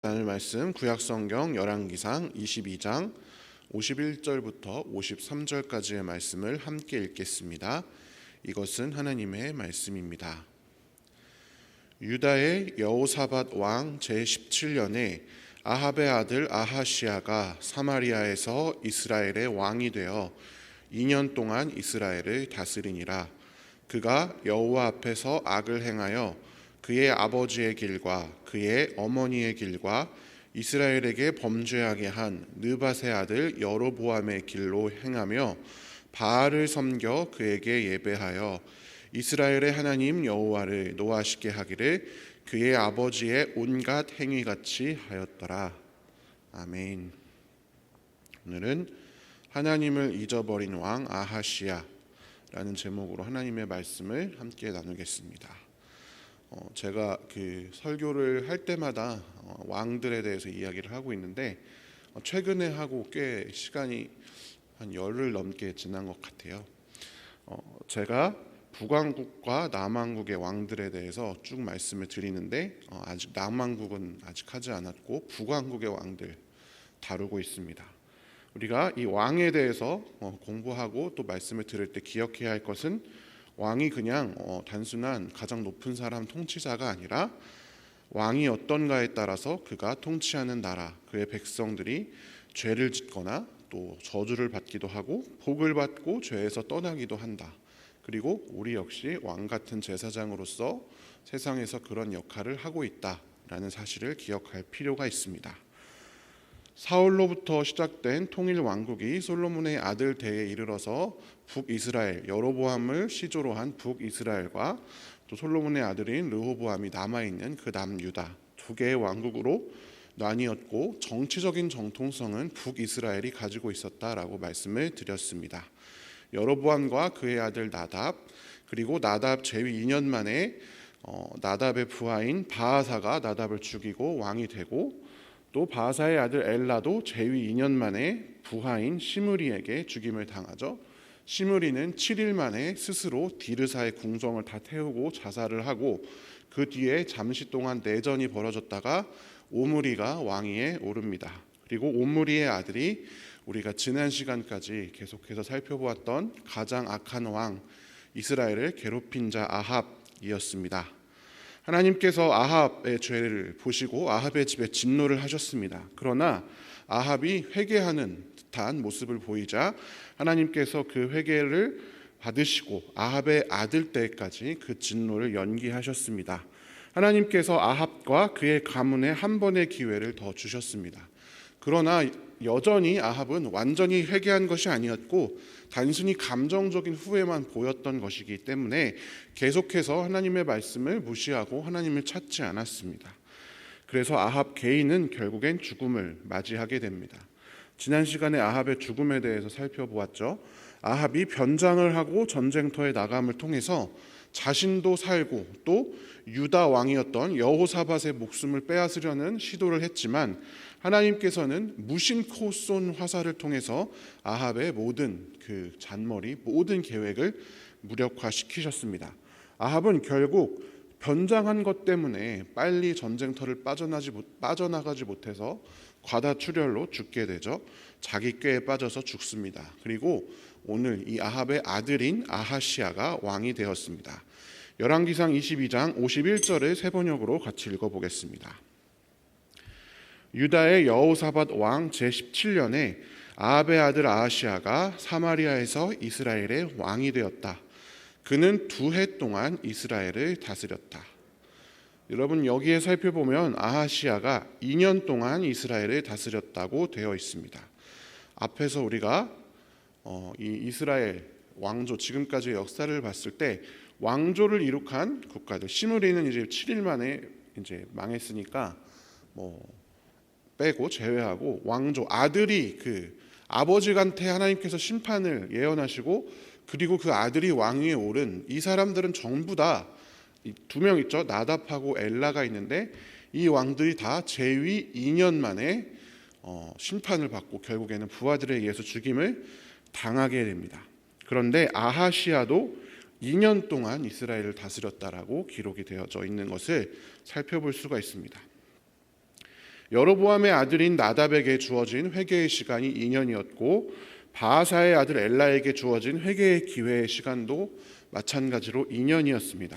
나눌 말씀 구약성경 열왕기상 22장 51절부터 53절까지의 말씀을 함께 읽겠습니다. 이것은 하나님의 말씀입니다. 유다의 여호사밧 왕 제17년에 아합의 아들 아하시야가 사마리아에서 이스라엘의 왕이 되어 2년 동안 이스라엘을 다스리니라. 그가 여호와 앞에서 악을 행하여 그의 아버지의 길과 그의 어머니의 길과 이스라엘에게 범죄하게 한 느밧의 아들 여로보암의 길로 행하며 바알을 섬겨 그에게 예배하여 이스라엘의 하나님 여호와를 노하시게 하기를 그의 아버지의 온갖 행위같이 하였더라. 아멘. 오늘은 하나님을 잊어버린 왕 아하시야라는 제목으로 하나님의 말씀을 함께 나누겠습니다. 제가 설교를 할 때마다 왕들에 대해서 이야기를 하고 있는데 최근에 하고 꽤 시간이 한 열흘 넘게 지난 것 같아요. 제가 북왕국과 남왕국의 왕들에 대해서 쭉 말씀을 드리는데 아직 남왕국은 아직 하지 않았고 북왕국의 왕들 다루고 있습니다. 우리가 이 왕에 대해서 공부하고 또 말씀을 들을 때 기억해야 할 것은 왕이 그냥 단순한 가장 높은 사람 통치자가 아니라 왕이 어떤가에 따라서 그가 통치하는 나라, 그의 백성들이 죄를 짓거나 또 저주를 받기도 하고 복을 받고 죄에서 떠나기도 한다. 그리고 우리 역시 왕 같은 제사장으로서 세상에서 그런 역할을 하고 있다라는 사실을 기억할 필요가 있습니다. 사울로부터 시작된 통일 왕국이 솔로몬의 아들 때에 이르러서 북이스라엘 여로보암을 시조로 한 북이스라엘과 또 솔로몬의 아들인 르호보암이 남아있는 그 남유다 두 개의 왕국으로 나뉘었고 정치적인 정통성은 북이스라엘이 가지고 있었다라고 말씀을 드렸습니다. 여로보암과 그의 아들 나답 그리고 나답 재위 2년 만에 나답의 부하인 바아사가 나답을 죽이고 왕이 되고 또 바아사의 아들 엘라도 재위 2년 만에 부하인 시므리에게 죽임을 당하죠. 시므리는 7일 만에 스스로 디르사의 궁정을 다 태우고 자살을 하고 그 뒤에 잠시 동안 내전이 벌어졌다가 오므리가 왕위에 오릅니다. 그리고 오므리의 아들이 우리가 지난 시간까지 계속해서 살펴보았던 가장 악한 왕 이스라엘을 괴롭힌 자 아합이었습니다. 하나님께서 아합의 죄를 보시고 아합의 집에 진노를 하셨습니다. 그러나 아합이 회개하는 듯한 모습을 보이자 하나님께서 그 회개를 받으시고 아합의 아들 때까지 그 진노를 연기하셨습니다. 하나님께서 아합과 그의 가문에 한 번의 기회를 더 주셨습니다. 그러나 여전히 아합은 완전히 회개한 것이 아니었고 단순히 감정적인 후회만 보였던 것이기 때문에 계속해서 하나님의 말씀을 무시하고 하나님을 찾지 않았습니다. 그래서 아합 개인은 결국엔 죽음을 맞이하게 됩니다. 지난 시간에 아합의 죽음에 대해서 살펴보았죠. 아합이 변장을 하고 전쟁터에 나감을 통해서 자신도 살고 또 유다 왕이었던 여호사밧의 목숨을 빼앗으려는 시도를 했지만 하나님께서는 무심코 쏜 화살을 통해서 아합의 모든 그 잔머리, 모든 계획을 무력화시키셨습니다. 아합은 결국 변장한 것 때문에 빨리 전쟁터를 빠져나가지 못해서 과다출혈로 죽게 되죠. 자기 꾀에 빠져서 죽습니다. 그리고 오늘 이 아합의 아들인 아하시야가 왕이 되었습니다. 열왕기상 22장 51절을 세 번역으로 같이 읽어보겠습니다. 유다의 여호사밧 왕 제17년에 아합의 아들 아하시야가 사마리아에서 이스라엘의 왕이 되었다. 그는 2해 동안 이스라엘을 다스렸다. 여러분 여기에 살펴보면 아하시야가 2년 동안 이스라엘을 다스렸다고 되어 있습니다. 앞에서 우리가 이 이스라엘 왕조 지금까지의 역사를 봤을 때 왕조를 이룩한 국가들 시므리는 이제 7일 만에 이제 망했으니까 빼고 제외하고 왕조 아들이 그 아버지한테 하나님께서 심판을 예언하시고 그리고 그 아들이 왕위에 오른 이 사람들은 전부 다 2명 있죠. 나답하고 엘라가 있는데 이 왕들이 다 재위 2년 만에 심판을 받고 결국에는 부하들에 의해서 죽임을 당하게 됩니다. 그런데 아하시야도 2년 동안 이스라엘을 다스렸다라고 기록이 되어져 있는 것을 살펴볼 수가 있습니다. 여로보암의 아들인 나답에게 주어진 회개의 시간이 2년이었고 바아사의 아들 엘라에게 주어진 회개의 기회의 시간도 마찬가지로 2년이었습니다.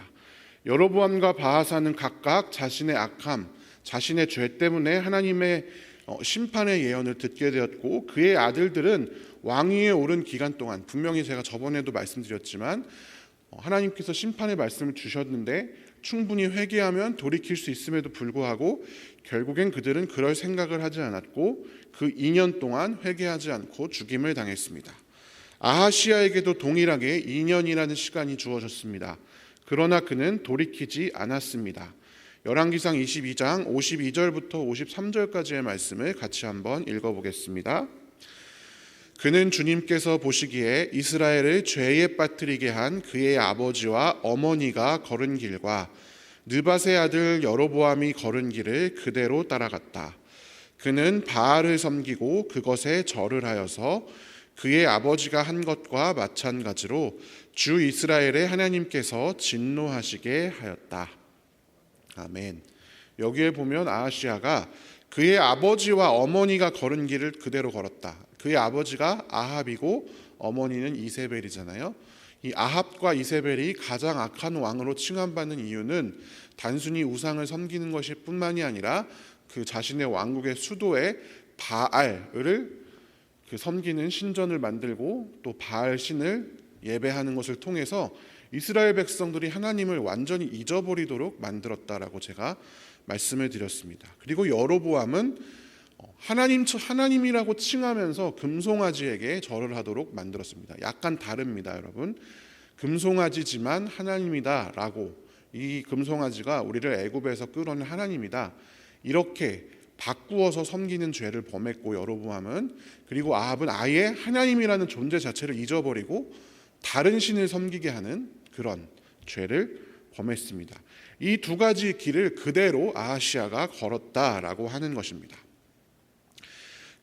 여로보암과 바아사는 각각 자신의 악함, 자신의 죄 때문에 하나님의 심판의 예언을 듣게 되었고, 그의 아들들은 왕위에 오른 기간 동안, 분명히 제가 저번에도 말씀드렸지만 하나님께서 심판의 말씀을 주셨는데 충분히 회개하면 돌이킬 수 있음에도 불구하고 결국엔 그들은 그럴 생각을 하지 않았고 그 2년 동안 회개하지 않고 죽임을 당했습니다. 아하시아에게도 동일하게 2년이라는 시간이 주어졌습니다. 그러나 그는 돌이키지 않았습니다. 열왕기상 22장 52절부터 53절까지의 말씀을 같이 한번 읽어보겠습니다. 그는 주님께서 보시기에 이스라엘을 죄에 빠뜨리게 한 그의 아버지와 어머니가 걸은 길과 느밧의 아들 여로보암이 걸은 길을 그대로 따라갔다. 그는 바알을 섬기고 그것에 절을 하여서 그의 아버지가 한 것과 마찬가지로 주 이스라엘의 하나님께서 진노하시게 하였다. 아멘. 여기에 보면 아하시아가 그의 아버지와 어머니가 걸은 길을 그대로 걸었다. 그의 아버지가 아합이고 어머니는 이세벨이잖아요. 이 아합과 이세벨이 가장 악한 왕으로 칭함받는 이유는 단순히 우상을 섬기는 것일 뿐만이 아니라 그 자신의 왕국의 수도에 바알을 섬기는 신전을 만들고 또 바알 신을 예배하는 것을 통해서 이스라엘 백성들이 하나님을 완전히 잊어버리도록 만들었다라고 제가 말씀을 드렸습니다. 그리고 여로보암은 하나님이라고 칭하면서 금송아지에게 절을 하도록 만들었습니다. 약간 다릅니다, 여러분. 금송아지지만 하나님이다라고, 이 금송아지가 우리를 애굽에서 끌어낸 하나님이다, 이렇게 바꾸어서 섬기는 죄를 범했고 여로보암은, 그리고 아합은 아예 하나님이라는 존재 자체를 잊어버리고 다른 신을 섬기게 하는 그런 죄를 범했습니다. 이 두 가지 길을 그대로 아하시아가 걸었다라고 하는 것입니다.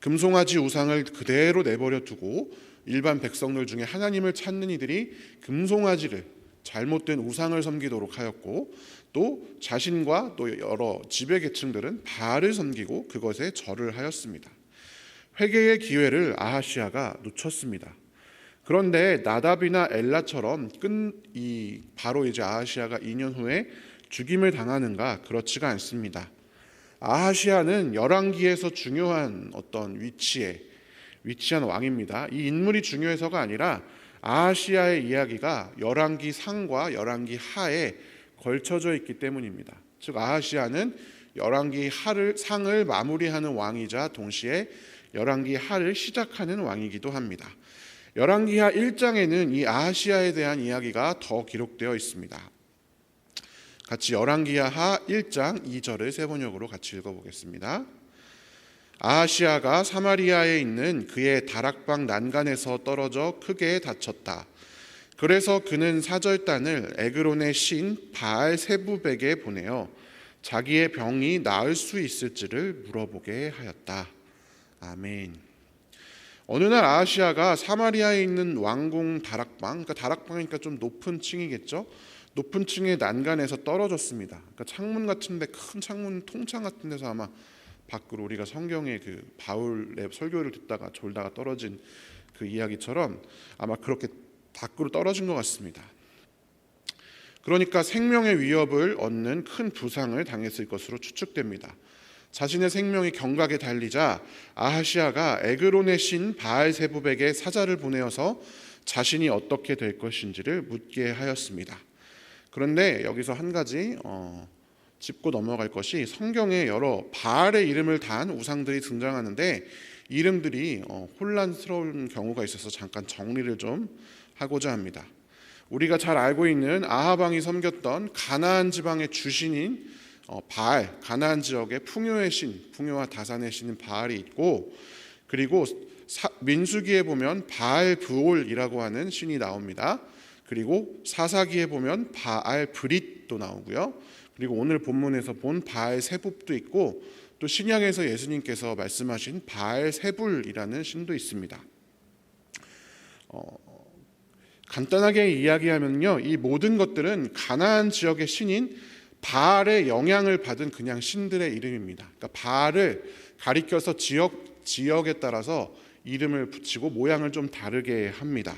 금송아지 우상을 그대로 내버려 두고 일반 백성들 중에 하나님을 찾는 이들이 금송아지를, 잘못된 우상을 섬기도록 하였고, 또 자신과 또 여러 지배 계층들은 바알을 섬기고 그것에 절을 하였습니다. 회개의 기회를 아하시아가 놓쳤습니다. 그런데 나답이나 엘라처럼 바로 이제 아하시아가 2년 후에 죽임을 당하는가? 그렇지가 않습니다. 아하시아는 열왕기에서 중요한 어떤 위치한 왕입니다. 이 인물이 중요해서가 아니라 아하시아의 이야기가 열왕기 상과 열왕기 하에 걸쳐져 있기 때문입니다. 즉 아하시아는 열왕기 상을 마무리하는 왕이자 동시에 열왕기 하를 시작하는 왕이기도 합니다. 열왕기하 1장에는 이 아하시아에 대한 이야기가 더 기록되어 있습니다. 같이 열왕기하 1장 2절을 세 번역으로 같이 읽어보겠습니다. 아하시아가 사마리아에 있는 그의 다락방 난간에서 떨어져 크게 다쳤다. 그래서 그는 사절단을 에그론의 신 바알 세부백에 보내어 자기의 병이 나을 수 있을지를 물어보게 하였다. 아멘. 어느 날 아하시아가 사마리아에 있는 왕궁 다락방, 그러니까 다락방이니까 좀 높은 층이겠죠. 높은 층의 난간에서 떨어졌습니다. 그러니까 창문 같은데, 큰 창문, 통창 같은 데서 아마 밖으로, 우리가 성경의 그 바울의 설교를 듣다가 졸다가 떨어진 그 이야기처럼 아마 그렇게 밖으로 떨어진 것 같습니다. 그러니까 생명의 위협을 얻는 큰 부상을 당했을 것으로 추측됩니다. 자신의 생명이 경각에 달리자 아하시아가 에그론의 신 바알세부백에 사자를 보내어서 자신이 어떻게 될 것인지를 묻게 하였습니다. 그런데 여기서 한 가지 짚고 넘어갈 것이, 성경에 여러 바알의 이름을 단 우상들이 등장하는데 이름들이 혼란스러운 경우가 있어서 잠깐 정리를 좀 하고자 합니다. 우리가 잘 알고 있는 아합 왕이 섬겼던 가나안 지방의 주신인 바알, 가나안 지역의 풍요의 신, 풍요와 다산의 신인 바알이 있고, 그리고 민수기에 보면 바알 브올이라고 하는 신이 나옵니다. 그리고 사사기에 보면 바알 브릿도 나오고요. 그리고 오늘 본문에서 본 바알 세붑도 있고, 또 신약에서 예수님께서 말씀하신 바알 세불이라는 신도 있습니다. 간단하게 이야기하면요, 이 모든 것들은 가나안 지역의 신인 바알의 영향을 받은 그냥 신들의 이름입니다. 그러니까 바알을 가리켜서 지역에 따라서 이름을 붙이고 모양을 좀 다르게 합니다.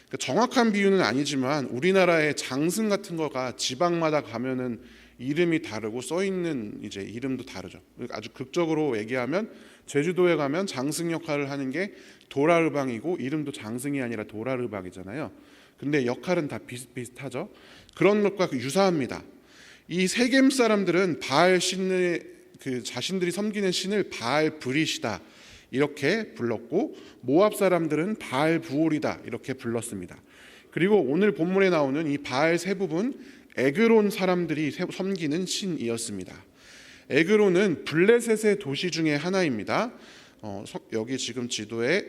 그러니까 정확한 비유는 아니지만 우리나라의 장승 같은 거가 지방마다 가면은 이름이 다르고 써 있는 이제 이름도 다르죠. 아주 극적으로 얘기하면 제주도에 가면 장승 역할을 하는 게 도라르방이고 이름도 장승이 아니라 도라르방이잖아요. 근데 역할은 다 비슷비슷하죠. 그런 것과 유사합니다. 이 세겜 사람들은 바알 신을 자신들이 섬기는 신을 바알 브릿이다 이렇게 불렀고, 모압 사람들은 바알 부올이다 이렇게 불렀습니다. 그리고 오늘 본문에 나오는 이 바알 세붑은 에그론 사람들이 섬기는 신이었습니다. 에그론은 블레셋의 도시 중에 하나입니다. 여기 지금 지도에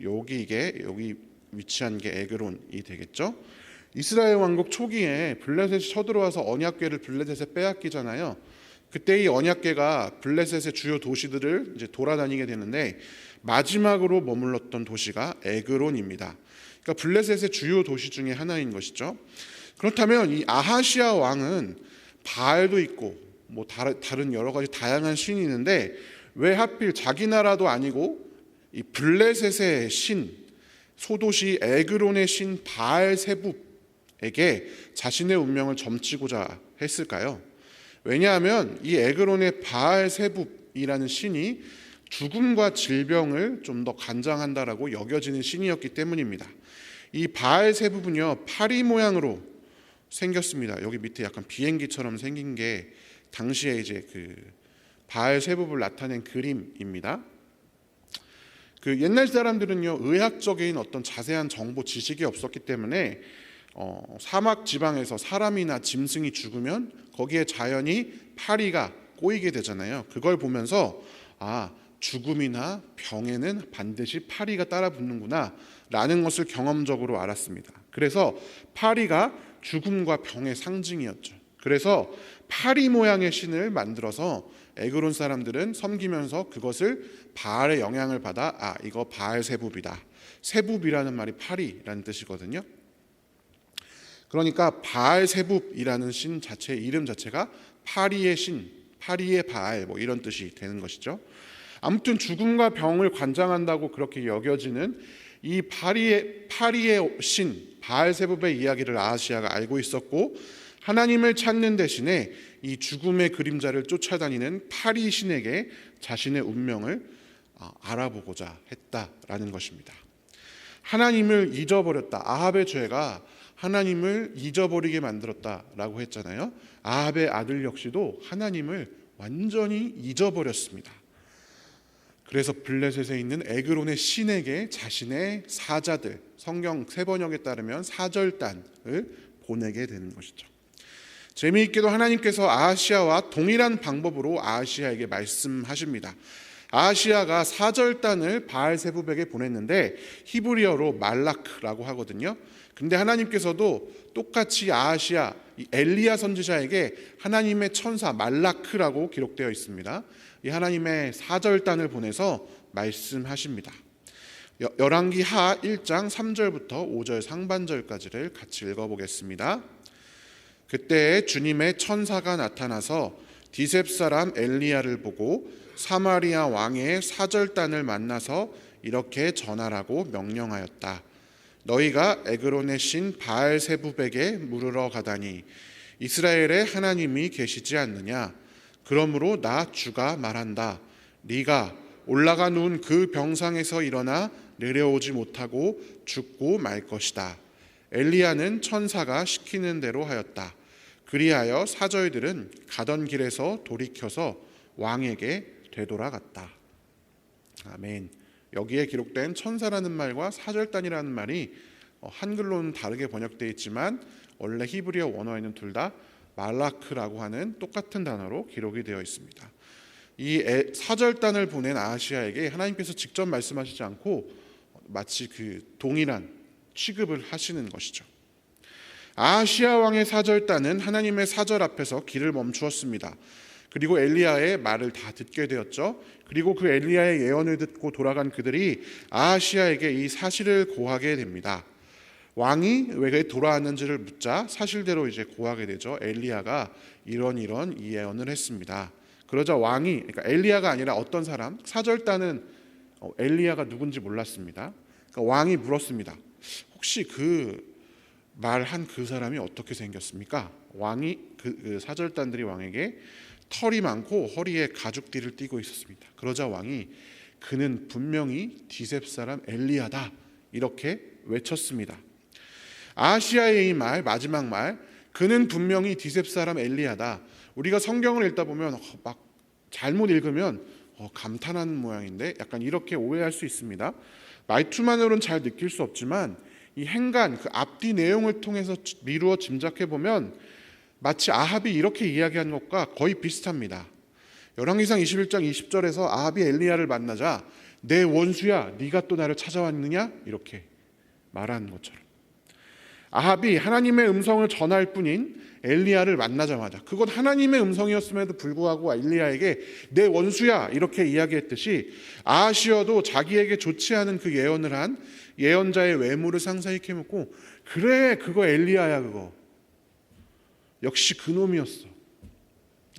여기 위치한 게 에그론이 되겠죠. 이스라엘 왕국 초기에 블레셋이 쳐들어와서 언약궤를 블레셋에 빼앗기잖아요. 그때 이 언약궤가 블레셋의 주요 도시들을 이제 돌아다니게 되는데 마지막으로 머물렀던 도시가 에그론입니다. 그러니까 블레셋의 주요 도시 중에 하나인 것이죠. 그렇다면 이 아하시아 왕은 바알도 있고 뭐 다른 여러 가지 다양한 신이 있는데 왜 하필 자기 나라도 아니고 이 블레셋의 신, 소도시 에그론의 신 바알 세붑에게 자신의 운명을 점치고자 했을까요? 왜냐하면 이 에그론의 바알 세붑이라는 신이 죽음과 질병을 좀 더 관장한다라고 여겨지는 신이었기 때문입니다. 이 바알 세붑은요 파리 모양으로 생겼습니다. 여기 밑에 약간 비행기처럼 생긴 게 당시에 이제 그 바알 세붑을 나타낸 그림입니다. 그 옛날 사람들은요 의학적인 어떤 자세한 정보 지식이 없었기 때문에 사막 지방에서 사람이나 짐승이 죽으면 거기에 자연히 파리가 꼬이게 되잖아요. 그걸 보면서 죽음이나 병에는 반드시 파리가 따라 붙는구나 라는 것을 경험적으로 알았습니다. 그래서 파리가 죽음과 병의 상징이었죠. 그래서 파리 모양의 신을 만들어서 에그론 사람들은 섬기면서 그것을 바알의 영향을 받아 이거 바알 세붑이다. 세붑이라는 말이 파리라는 뜻이거든요. 그러니까 바알 세붑이라는 신 자체의 이름 자체가 파리의 신, 파리의 바알 뭐 이런 뜻이 되는 것이죠. 아무튼 죽음과 병을 관장한다고 그렇게 여겨지는 이 파리의 신 바알 세붑의 이야기를 아하시아가 알고 있었고, 하나님을 찾는 대신에 이 죽음의 그림자를 쫓아다니는 파리 신에게 자신의 운명을 알아보고자 했다라는 것입니다. 하나님을 잊어버렸다. 아합의 죄가 하나님을 잊어버리게 만들었다라고 했잖아요. 아합의 아들 역시도 하나님을 완전히 잊어버렸습니다. 그래서 블레셋에 있는 에그론의 신에게 자신의 사자들, 성경 세 번역에 따르면 사절단을 보내게 되는 것이죠. 재미있게도 하나님께서 아하시아와 동일한 방법으로 아하시아에게 말씀하십니다. 아하시아가 사절단을 바알 세붑에게 보냈는데 히브리어로 말라크라고 하거든요. 근데 하나님께서도 똑같이 아하시아 엘리야 선지자에게 하나님의 천사 말라크라고 기록되어 있습니다. 이 하나님의 사절단을 보내서 말씀하십니다. 열왕기 하 1장 3절부터 5절 상반절까지를 같이 읽어보겠습니다. 그때 주님의 천사가 나타나서 디셉 사람 엘리야를 보고 사마리아 왕의 사절단을 만나서 이렇게 전하라고 명령하였다. 너희가 에그론의 신 바알 세붑에게 물으러 가다니 이스라엘에 하나님이 계시지 않느냐? 그러므로 나 주가 말한다. 네가 올라가 누운 그 병상에서 일어나 내려오지 못하고 죽고 말 것이다. 엘리야는 천사가 시키는 대로 하였다. 그리하여 사절들은 가던 길에서 돌이켜서 왕에게 되돌아갔다. 아멘. 여기에 기록된 천사라는 말과 사절단이라는 말이 한글로는 다르게 번역되어 있지만 원래 히브리어 원어에는 둘 다 말라크라고 하는 똑같은 단어로 기록이 되어 있습니다. 이 사절단을 보낸 아하시아에게 하나님께서 직접 말씀하시지 않고 마치 그 동일한 취급을 하시는 것이죠. 아하시아 왕의 사절단은 하나님의 사절 앞에서 길을 멈추었습니다. 그리고 엘리야의 말을 다 듣게 되었죠. 그리고 그 엘리야의 예언을 듣고 돌아간 그들이 아하시아에게 이 사실을 고하게 됩니다. 왕이 왜 돌아왔는지를 묻자 사실대로 이제 고하게 되죠. 엘리야가 이런 이 예언을 했습니다. 그러자 왕이, 그러니까 엘리야가 아니라 어떤 사람, 사절단은 엘리야가 누군지 몰랐습니다. 그러니까 왕이 물었습니다. 혹시 그 말한 그 사람이 어떻게 생겼습니까? 왕이 그 사절단들이 왕에게 털이 많고 허리에 가죽띠를 띠고 있었습니다. 그러자 왕이 그는 분명히 디셉 사람 엘리야다 이렇게 외쳤습니다. 아하시야의 이 말, 마지막 말, 그는 분명히 디셉 사람 엘리야다. 우리가 성경을 읽다 보면 막 잘못 읽으면 감탄하는 모양인데 약간 이렇게 오해할 수 있습니다. 말투만으로는 잘 느낄 수 없지만 이 행간, 그 앞뒤 내용을 통해서 미루어 짐작해 보면 마치 아합이 이렇게 이야기한 것과 거의 비슷합니다. 열왕기상 21장 20절에서 아합이 엘리야를 만나자 내 원수야, 네가 또 나를 찾아왔느냐 이렇게 말한 것처럼 아합이 하나님의 음성을 전할 뿐인 엘리야를 만나자마자 그건 하나님의 음성이었음에도 불구하고 엘리야에게 내 원수야 이렇게 이야기했듯이 아하시어도 자기에게 좋지 않은 그 예언을 한 예언자의 외모를 상세히 캐묻고 그래 그거 엘리야야 그거 역시 그놈이었어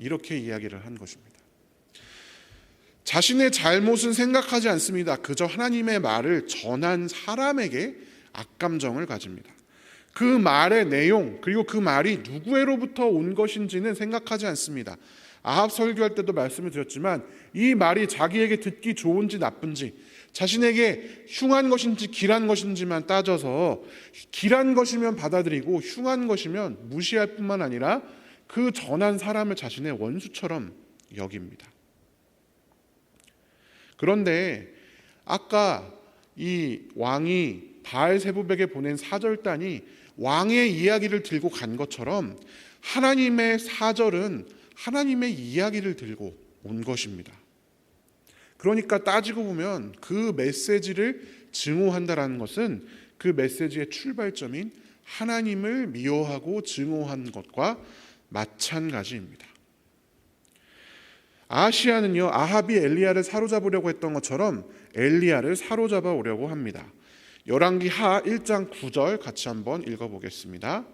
이렇게 이야기를 한 것입니다. 자신의 잘못은 생각하지 않습니다. 그저 하나님의 말을 전한 사람에게 악감정을 가집니다. 그 말의 내용 그리고 그 말이 누구로부터 온 것인지는 생각하지 않습니다. 아합 설교할 때도 말씀을 드렸지만 이 말이 자기에게 듣기 좋은지 나쁜지 자신에게 흉한 것인지 길한 것인지만 따져서 길한 것이면 받아들이고 흉한 것이면 무시할 뿐만 아니라 그 전한 사람을 자신의 원수처럼 여깁니다. 그런데 아까 이 왕이 바알세붑에게 보낸 사절단이 왕의 이야기를 들고 간 것처럼 하나님의 사절은 하나님의 이야기를 들고 온 것입니다. 그러니까 따지고 보면 그 메시지를 증오한다라는 것은 그 메시지의 출발점인 하나님을 미워하고 증오한 것과 마찬가지입니다. 아하시야는요 아합이 엘리야를 사로잡으려고 했던 것처럼 엘리야를 사로잡아 오려고 합니다. 열왕기하 1장 9절 같이 한번 읽어보겠습니다.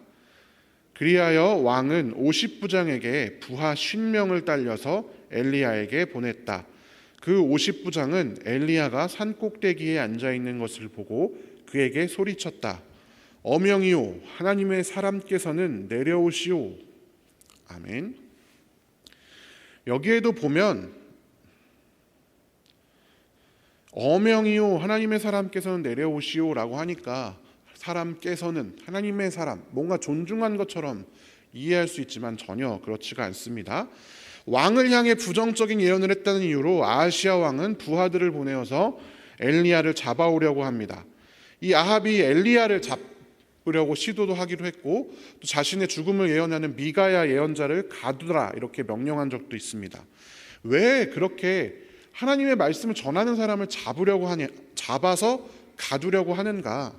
그리하여 왕은 50부장에게 부하 50명을 딸려서 엘리야에게 보냈다. 그 50부장은 엘리야가 산꼭대기에 앉아있는 것을 보고 그에게 소리쳤다. 어명이요 하나님의 사람께서는 내려오시오. 아멘. 여기에도 보면 어명이요 하나님의 사람께서는 내려오시오라고 하니까 사람께서는 하나님의 사람 뭔가 존중한 것처럼 이해할 수 있지만 전혀 그렇지가 않습니다. 왕을 향해 부정적인 예언을 했다는 이유로 아하시야 왕은 부하들을 보내어서 엘리야를 잡아오려고 합니다. 이 아합이 엘리야를 잡으려고 시도도 하기로 했고 또 자신의 죽음을 예언하는 미가야 예언자를 가두라 이렇게 명령한 적도 있습니다. 왜 그렇게 하나님의 말씀을 전하는 사람을 잡아서 가두려고 하는가?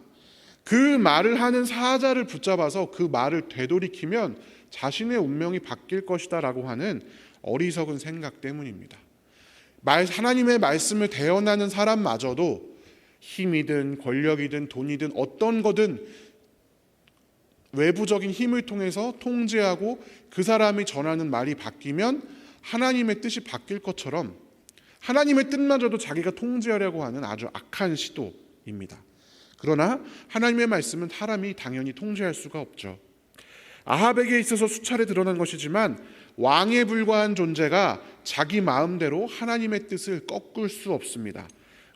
그 말을 하는 사자를 붙잡아서 그 말을 되돌이키면 자신의 운명이 바뀔 것이다 라고 하는 어리석은 생각 때문입니다. 하나님의 말씀을 대언하는 사람마저도 힘이든 권력이든 돈이든 어떤 거든 외부적인 힘을 통해서 통제하고 그 사람이 전하는 말이 바뀌면 하나님의 뜻이 바뀔 것처럼 하나님의 뜻마저도 자기가 통제하려고 하는 아주 악한 시도입니다. 그러나 하나님의 말씀은 사람이 당연히 통제할 수가 없죠. 아합에게 있어서 수차례 드러난 것이지만 왕에 불과한 존재가 자기 마음대로 하나님의 뜻을 꺾을 수 없습니다.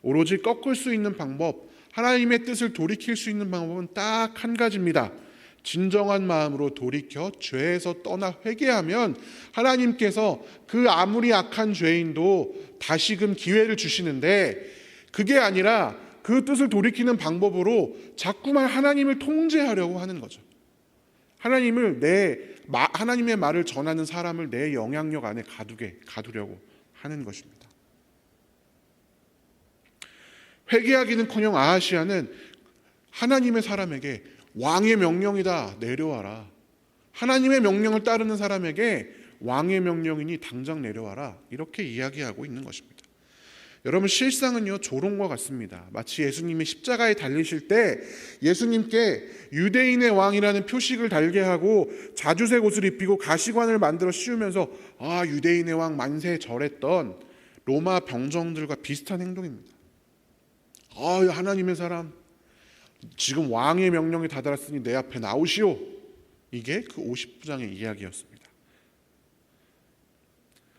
오로지 꺾을 수 있는 방법, 하나님의 뜻을 돌이킬 수 있는 방법은 딱 한 가지입니다. 진정한 마음으로 돌이켜 죄에서 떠나 회개하면 하나님께서 그 아무리 악한 죄인도 다시금 기회를 주시는데 그게 아니라 그 뜻을 돌이키는 방법으로 자꾸만 하나님을 통제하려고 하는 거죠. 하나님의 말을 전하는 사람을 내 영향력 안에 가두려고 하는 것입니다. 회개하기는커녕 아하시야는 하나님의 사람에게 왕의 명령이다 내려와라. 하나님의 명령을 따르는 사람에게 왕의 명령이니 당장 내려와라. 이렇게 이야기하고 있는 것입니다. 여러분, 실상은요 조롱과 같습니다. 마치 예수님이 십자가에 달리실 때 예수님께 유대인의 왕이라는 표식을 달게 하고 자주색 옷을 입히고 가시관을 만들어 씌우면서 유대인의 왕 만세 절했던 로마 병정들과 비슷한 행동입니다. 하나님의 사람, 지금 왕의 명령이 다다랐으니 내 앞에 나오시오. 이게 그 50부장의 이야기였습니다.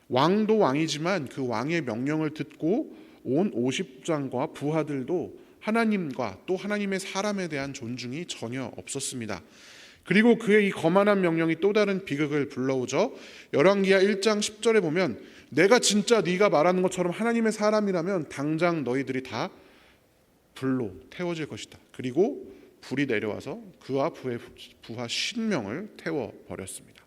왕도 왕이지만 그 왕의 명령을 듣고 온 50부장과 부하들도 하나님과 또 하나님의 사람에 대한 존중이 전혀 없었습니다. 그리고 그의 이 거만한 명령이 또 다른 비극을 불러오죠. 열왕기하 1장 10절에 보면 내가 진짜 네가 말하는 것처럼 하나님의 사람이라면 당장 너희들이 다 불로 태워질 것이다. 그리고 불이 내려와서 그와 부하 50명을 태워버렸습니다.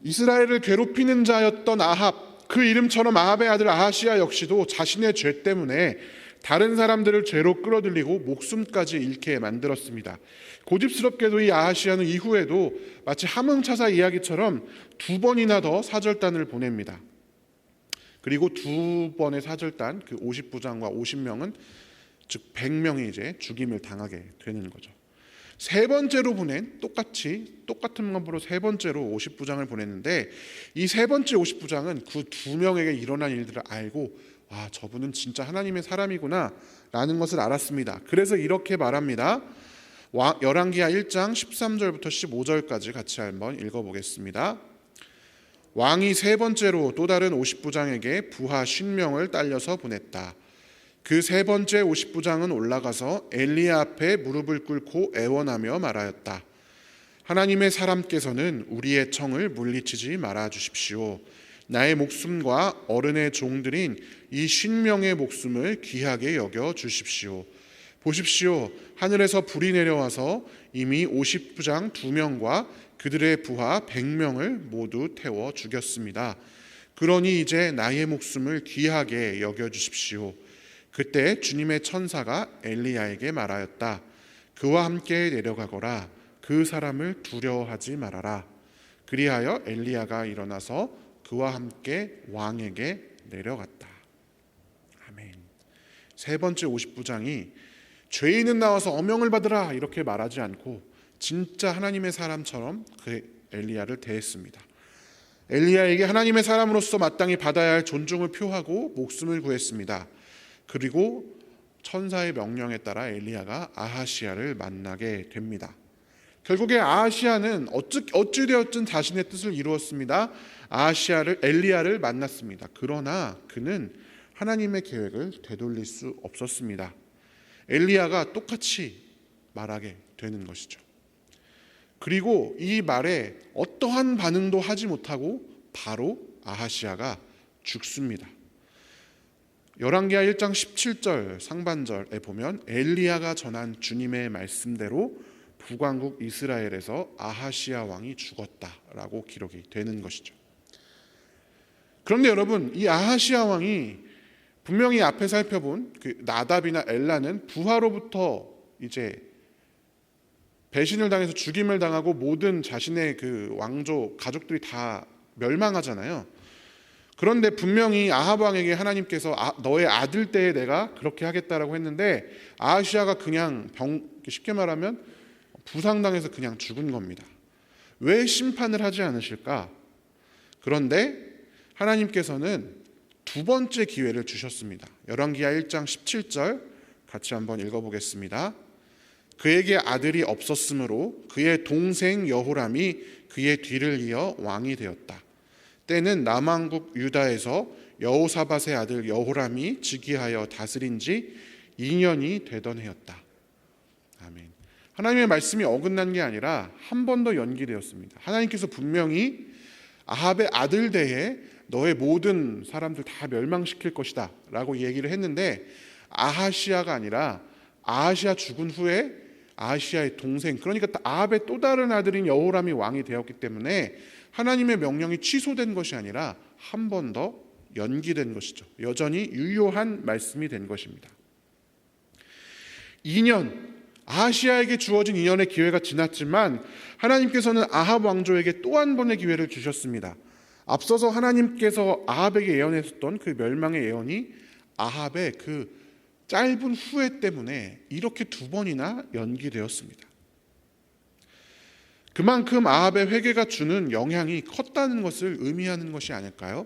이스라엘을 괴롭히는 자였던 아합, 그 이름처럼 아합의 아들 아하시야 역시도 자신의 죄 때문에 다른 사람들을 죄로 끌어들이고 목숨까지 잃게 만들었습니다. 고집스럽게도 이 아하시야는 이후에도 마치 함흥차사 이야기처럼 2번이나 더 사절단을 보냅니다. 그리고 2번의 사절단, 그 50부장과 50명은 즉 100명이 이제 죽임을 당하게 되는 거죠. 세 번째로 보낸 똑같은 방법으로 세 번째로 50부장을 보냈는데 이 세 번째 50부장은 그 2명에게 일어난 일들을 알고 저분은 진짜 하나님의 사람이구나 라는 것을 알았습니다. 그래서 이렇게 말합니다. 열왕기하 1장 13절부터 15절까지 같이 한번 읽어보겠습니다. 왕이 세 번째로 또 다른 50부장에게 부하 50명을 딸려서 보냈다. 그 세 번째 50부장은 올라가서 엘리야 앞에 무릎을 꿇고 애원하며 말하였다. 하나님의 사람께서는 우리의 청을 물리치지 말아 주십시오. 나의 목숨과 어른의 종들인 이 50명의 목숨을 귀하게 여겨 주십시오. 보십시오. 하늘에서 불이 내려와서 이미 50부장 2명과 그들의 부하 100명을 모두 태워 죽였습니다. 그러니 이제 나의 목숨을 귀하게 여겨 주십시오. 그때 주님의 천사가 엘리야에게 말하였다. 그와 함께 내려가거라. 그 사람을 두려워하지 말아라. 그리하여 엘리야가 일어나서 그와 함께 왕에게 내려갔다. 아멘. 세 번째 50부장이 죄인은 나와서 어명을 받으라 이렇게 말하지 않고 진짜 하나님의 사람처럼 그 엘리야를 대했습니다. 엘리야에게 하나님의 사람으로서 마땅히 받아야 할 존중을 표하고 목숨을 구했습니다. 그리고 천사의 명령에 따라 엘리야가 아하시야를 만나게 됩니다. 결국에 아하시야는 어찌 되었든 자신의 뜻을 이루었습니다. 엘리야를 만났습니다. 그러나 그는 하나님의 계획을 되돌릴 수 없었습니다. 엘리야가 똑같이 말하게 되는 것이죠. 그리고 이 말에 어떠한 반응도 하지 못하고 바로 아하시야가 죽습니다. 열왕기하 1장 17절 상반절에 보면 엘리야가 전한 주님의 말씀대로 북왕국 이스라엘에서 아하시야 왕이 죽었다라고 기록이 되는 것이죠. 그런데 여러분, 이 아하시야 왕이 분명히 앞에 살펴본 그 나답이나 엘라는 부하로부터 이제 배신을 당해서 죽임을 당하고 모든 자신의 그 왕조 가족들이 다 멸망하잖아요. 그런데 분명히 아합 왕에게 하나님께서 너의 아들 때에 내가 그렇게 하겠다라고 했는데 아하시야가 그냥 쉽게 말하면 부상당해서 그냥 죽은 겁니다. 왜 심판을 하지 않으실까? 그런데 하나님께서는 두 번째 기회를 주셨습니다. 열왕기하 1장 17절 같이 한번 읽어보겠습니다. 그에게 아들이 없었으므로 그의 동생 여호람이 그의 뒤를 이어 왕이 되었다. 때는 남왕국 유다에서 여호사밧의 아들 여호람이 즉위하여 다스린 지 2년이 되던 해였다. 아멘. 하나님의 말씀이 어긋난 게 아니라 한 번 더 연기되었습니다. 하나님께서 분명히 아합의 아들 대에 너의 모든 사람들 다 멸망시킬 것이다 라고 얘기를 했는데 아하시야가 아니라 아하시야 죽은 후에 아하시야의 동생, 그러니까 아합의 또 다른 아들인 여호람이 왕이 되었기 때문에 하나님의 명령이 취소된 것이 아니라 한 번 더 연기된 것이죠. 여전히 유효한 말씀이 된 것입니다. 2년, 아하시야에게 주어진 2년의 기회가 지났지만 하나님께서는 아합 왕조에게 또 한 번의 기회를 주셨습니다. 앞서서 하나님께서 아합에게 예언했었던 그 멸망의 예언이 아합의 그 짧은 후회 때문에 이렇게 2번이나 연기되었습니다. 그만큼 아합의 회개가 주는 영향이 컸다는 것을 의미하는 것이 아닐까요?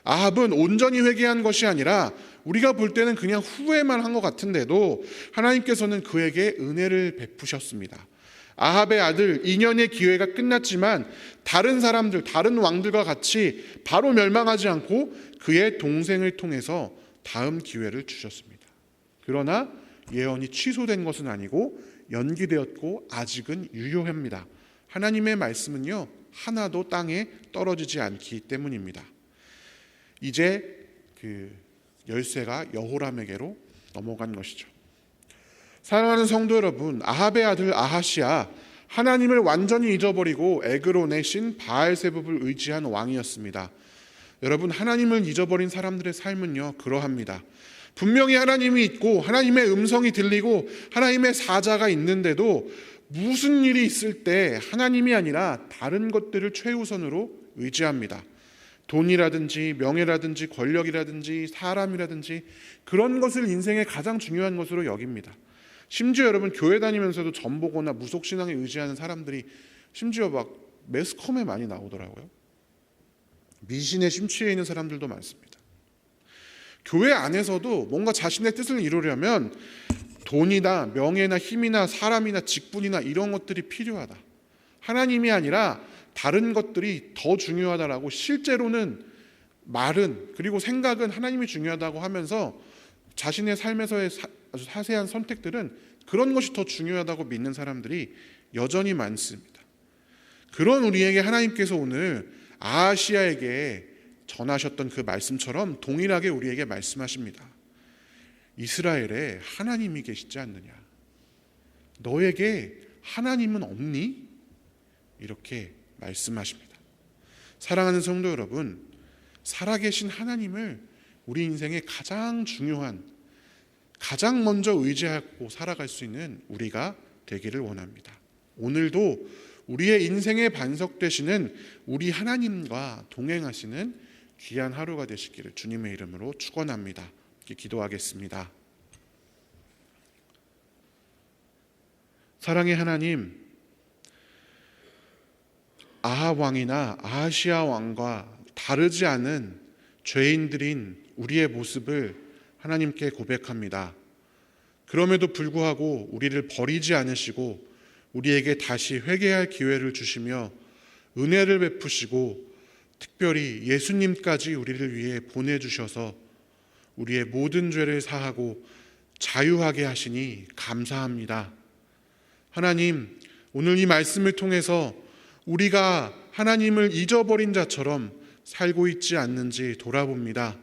아합은 온전히 회개한 것이 아니라 우리가 볼 때는 그냥 후회만 한 것 같은데도 하나님께서는 그에게 은혜를 베푸셨습니다. 아합의 아들 2년의 기회가 끝났지만 다른 사람들, 다른 왕들과 같이 바로 멸망하지 않고 그의 동생을 통해서 다음 기회를 주셨습니다. 그러나 예언이 취소된 것은 아니고 연기되었고 아직은 유효합니다. 하나님의 말씀은요, 하나도 땅에 떨어지지 않기 때문입니다. 이제 그 열쇠가 여호람에게로 넘어간 것이죠. 사랑하는 성도 여러분, 아합의 아들 아하시야 하나님을 완전히 잊어버리고 에그론의 신 바알세붑을 의지한 왕이었습니다. 여러분, 하나님을 잊어버린 사람들의 삶은요, 그러합니다. 분명히 하나님이 있고 하나님의 음성이 들리고 하나님의 사자가 있는데도 무슨 일이 있을 때 하나님이 아니라 다른 것들을 최우선으로 의지합니다. 돈이라든지 명예라든지 권력이라든지 사람이라든지 그런 것을 인생의 가장 중요한 것으로 여깁니다. 심지어 여러분, 교회 다니면서도 전보거나 무속신앙에 의지하는 사람들이 심지어 막 매스컴에 많이 나오더라고요. 미신에 심취해 있는 사람들도 많습니다. 교회 안에서도 뭔가 자신의 뜻을 이루려면 돈이나 명예나 힘이나 사람이나 직분이나 이런 것들이 필요하다. 하나님이 아니라 다른 것들이 더 중요하다라고 실제로는 말은, 그리고 생각은 하나님이 중요하다고 하면서 자신의 삶에서의 아주 사세한 선택들은 그런 것이 더 중요하다고 믿는 사람들이 여전히 많습니다. 그런 우리에게 하나님께서 오늘 아하시야에게 전하셨던 그 말씀처럼 동일하게 우리에게 말씀하십니다. 이스라엘에 하나님이 계시지 않느냐? 너에게 하나님은 없니? 이렇게 말씀하십니다. 사랑하는 성도 여러분, 살아계신 하나님을 우리 인생의 가장 중요한, 가장 먼저 의지하고 살아갈 수 있는 우리가 되기를 원합니다. 오늘도 우리의 인생의 반석 되시는 우리 하나님과 동행하시는 귀한 하루가 되시기를 주님의 이름으로 축원합니다. 기도하겠습니다. 사랑의 하나님, 아합 왕이나 아하시야 왕과 다르지 않은 죄인들인 우리의 모습을 하나님께 고백합니다. 그럼에도 불구하고 우리를 버리지 않으시고 우리에게 다시 회개할 기회를 주시며 은혜를 베푸시고 특별히 예수님까지 우리를 위해 보내주셔서 우리의 모든 죄를 사하고 자유하게 하시니 감사합니다. 하나님, 오늘 이 말씀을 통해서 우리가 하나님을 잊어버린 자처럼 살고 있지 않는지 돌아봅니다.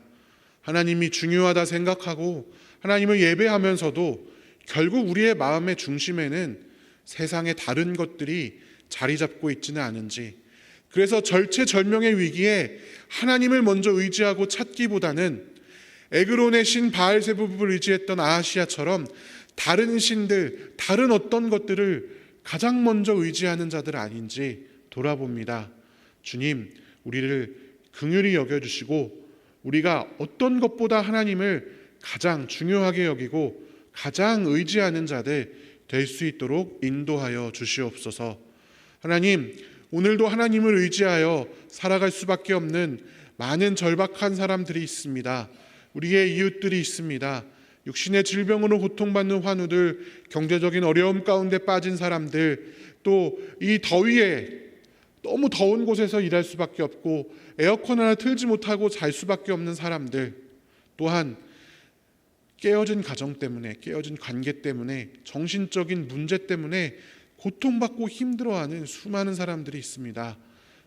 하나님이 중요하다 생각하고 하나님을 예배하면서도 결국 우리의 마음의 중심에는 세상의 다른 것들이 자리 잡고 있지는 않은지, 그래서 절체절명의 위기에 하나님을 먼저 의지하고 찾기보다는 에그론의 신 바알세붑을 의지했던 아하시야처럼 다른 신들, 다른 어떤 것들을 가장 먼저 의지하는 자들 아닌지 돌아봅니다. 주님, 우리를 긍휼히 여겨주시고 우리가 어떤 것보다 하나님을 가장 중요하게 여기고 가장 의지하는 자들 될 수 있도록 인도하여 주시옵소서. 하나님, 오늘도 하나님을 의지하여 살아갈 수밖에 없는 많은 절박한 사람들이 있습니다. 우리의 이웃들이 있습니다. 육신의 질병으로 고통받는 환우들, 경제적인 어려움 가운데 빠진 사람들, 또 이 더위에 너무 더운 곳에서 일할 수밖에 없고 에어컨 하나 틀지 못하고 잘 수밖에 없는 사람들, 또한 깨어진 가정 때문에, 깨어진 관계 때문에, 정신적인 문제 때문에 고통받고 힘들어하는 수많은 사람들이 있습니다.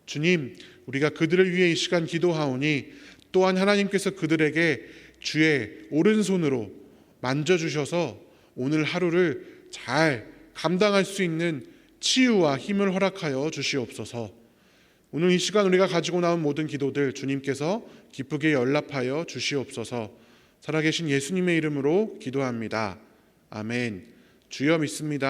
주님, 우리가 그들을 위해 이 시간 기도하오니 또한 하나님께서 그들에게 주의 오른손으로 만져주셔서 오늘 하루를 잘 감당할 수 있는 치유와 힘을 허락하여 주시옵소서. 오늘 이 시간 우리가 가지고 나온 모든 기도들 주님께서 기쁘게 연락하여 주시옵소서. 살아계신 예수님의 이름으로 기도합니다. 아멘. 주여 믿습니다.